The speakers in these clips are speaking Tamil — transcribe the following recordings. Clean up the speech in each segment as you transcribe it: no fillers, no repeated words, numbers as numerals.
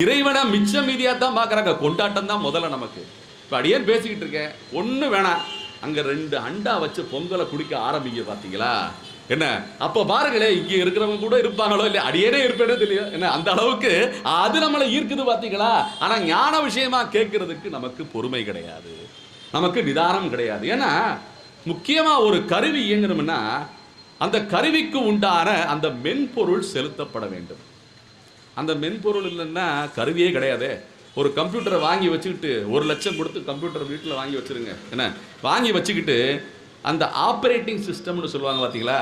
இறைவனை மிச்சம் மீதியா தான் பாக்குறாங்க. கொண்டாட்டம் தான் முதல்ல நமக்கு. இப்ப அடியேன் பேசிக்கிட்டு இருக்கேன், ஒண்ணு வேணாம், அங்க 2 அண்டா வச்சு பொங்கலை குடிக்க ஆரம்பிங்க. பாத்தீங்களா என்ன? அப்ப பாருங்களே, இங்க இருக்கிறவங்க கூட இருப்பாங்களோ இல்ல, அடியேனே இருப்பேனே தெரியும் என்ன, அந்த அளவுக்கு அது நம்மளை ஈர்க்குது. பாத்தீங்களா? ஆனா ஞான விஷயமா கேட்கறதுக்கு நமக்கு பொறுமை கிடையாது, நமக்கு நிதானம் கிடையாது. ஏன்னா முக்கியமா ஒரு கருவி இயங்கணும்னா அந்த கருவிக்கு உண்டான அந்த மென்பொருள் செலுத்தப்பட வேண்டும். அந்த மென்பொருள் இல்லைன்னா கருவியே கிடையாது. ஒரு கம்ப்யூட்டரை வாங்கி வச்சுக்கிட்டு 1 லட்சம் கொடுத்து கம்ப்யூட்டர் வீட்டில் வாங்கி வச்சுருங்க என்ன, வாங்கி வச்சுக்கிட்டு அந்த ஆப்ரேட்டிங் சிஸ்டம்னு சொல்லுவாங்க பார்த்தீங்களா,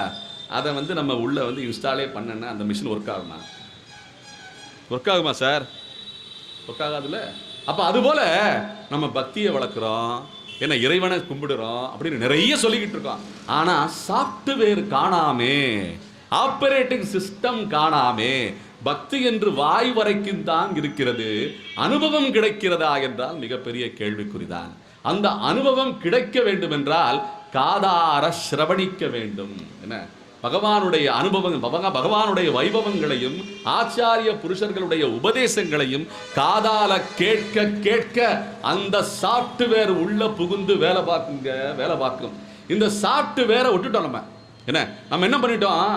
அதை நம்ம உள்ளே இன்ஸ்டாலே பண்ணேன்னா அந்த மிஷின் ஒர்க் ஆகுமா? ஒர்க் ஆகுமா சார்? ஒர்க் ஆகாதுல்ல. அப்போ அதுபோல் நம்ம பக்தியை வளர்க்குறோம், என்ன இறைவனை கும்பிடுறோம் அப்படின்னு நிறைய சொல்லிக்கிட்டு இருக்கோம். ஆனால் சாஃப்ட்வேர் காணாமே, ஆப்ரேட்டிங் சிஸ்டம் காணாமே, பக்தி என்று வாய் வரைக்கும் தான் இருக்கிறது. அனுபவம் கிடைக்கிறதா என்றால் மிகப்பெரிய கேள்விக்குறிதான். அந்த அனுபவம் கிடைக்க வேண்டும் என்றால் காதார சிரவணிக்க வேண்டும். என்ன, பகவானுடைய அனுபவம், பகவானுடைய வைபவங்களையும் ஆச்சாரிய புருஷர்களுடைய உபதேசங்களையும் காதால கேட்க கேட்க அந்த சாஃப்ட்வேர் உள்ள புகுந்து வேலை பார்க்கும். இந்த சாஃப்ட்வேரை விட்டுட்டோம் நம்ம என்ன பண்ணிட்டோம்?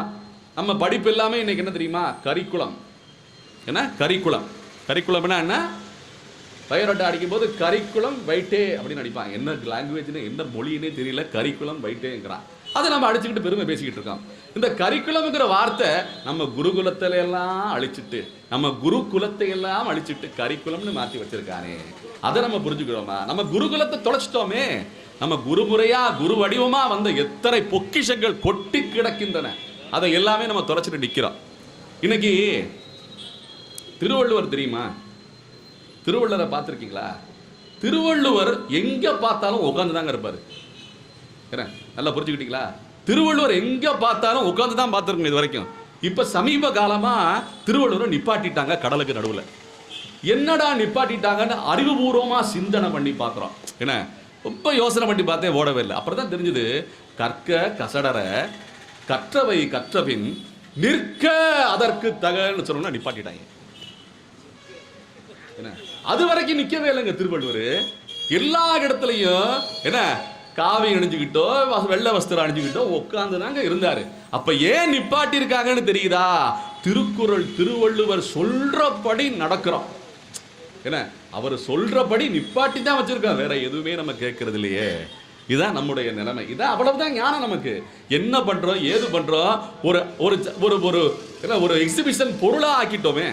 நம்ம படிப்பு எல்லாமே இன்னைக்கு என்ன தெரியுமா? கரிக்குலம். என்ன கரிக்குலம் என்ன? பயோடேட்டா அடிக்கும் போது கரிக்குலம் வைட்டே அப்படின்னு அடிப்பாங்க. என்ன லாங்குவேஜ்னு என்ன மொழின்னே தெரியல, கரிக்குலம் வைட்டேங்கிறான். அதை நம்ம அடிச்சுக்கிட்டு பெருமை பேசிக்கிட்டு இருக்கோம். இந்த கரிக்குலம்ங்கிற வார்த்தை நம்ம குருகுலத்தில எல்லாம் அழிச்சிட்டு, நம்ம குருகுலத்தை எல்லாம் அழிச்சிட்டு கரிக்குலம்னு மாற்றி வச்சிருக்கானே, அதை நம்ம புரிஞ்சுக்கிறோமா? நம்ம குருகுலத்தை தொலைச்சிட்டோமே. நம்ம குருமுறையா குரு வடிவமா வந்த எத்தனை பொக்கிஷங்கள் கொட்டி கிடக்கின்றன, அதை எல்லாமே நம்ம தொலைச்சிட்டு நிற்கிறோம். இன்னைக்கு திருவள்ளுவர் தெரியுமா? திருவள்ளுவரை பார்த்துருக்கீங்களா? திருவள்ளுவர் எங்க பார்த்தாலும் உட்கார்ந்து தாங்க இருப்பாரு. நல்லா புரிஞ்சுக்கிட்டீங்களா? திருவள்ளுவர் எங்க பார்த்தாலும் உட்கார்ந்து தான் பார்த்துருக்கோம் இது வரைக்கும். இப்ப சமீப காலமா திருவள்ளுவரை நிப்பாட்டிட்டாங்க கடலுக்கு நடுவில். என்னடா நிப்பாட்டிட்டாங்கன்னு அறிவுபூர்வமா சிந்தனை பண்ணி பார்க்குறோம். என்ன, ரொம்ப யோசனை பண்ணி பார்த்தே ஓடவே இல்லை. அப்புறம் தான் தெரிஞ்சது, கற்க கசடர கற்றவை கற்றபின் நிற்க அதற்கு தகன்னு சொன்னா நிப்பாட்டிட்டாங்க. என்ன, அது வரைக்கும் நிக்கவே இல்லைங்க திருவள்ளுவர். எல்லா இடத்துலையும் என்ன, காவி அணிஞ்சுக்கிட்டோ வெள்ளை வஸ்திரம் அணிஞ்சுக்கிட்டோ உட்கார்ந்து தாங்க இருந்தாரு. அப்ப ஏன் நிப்பாட்டி இருக்காங்கன்னு தெரியுதா? திருக்குறள் திருவள்ளுவர் சொல்றபடி நடக்கிறோம். என்ன, அவர் சொல்றபடி நிப்பாட்டி தான் வச்சிருக்கோம், வேற எதுவுமே நம்ம கேட்கறது இல்லையே. இதான் நம்முடைய நிலைமை. இதான் அவ்வளவுதான் ஞானம் நமக்கு. என்ன பண்றோம், ஏது பண்றோம், ஒரு எக்ஸிபிஷன் பொருளா ஆக்கிட்டோமே.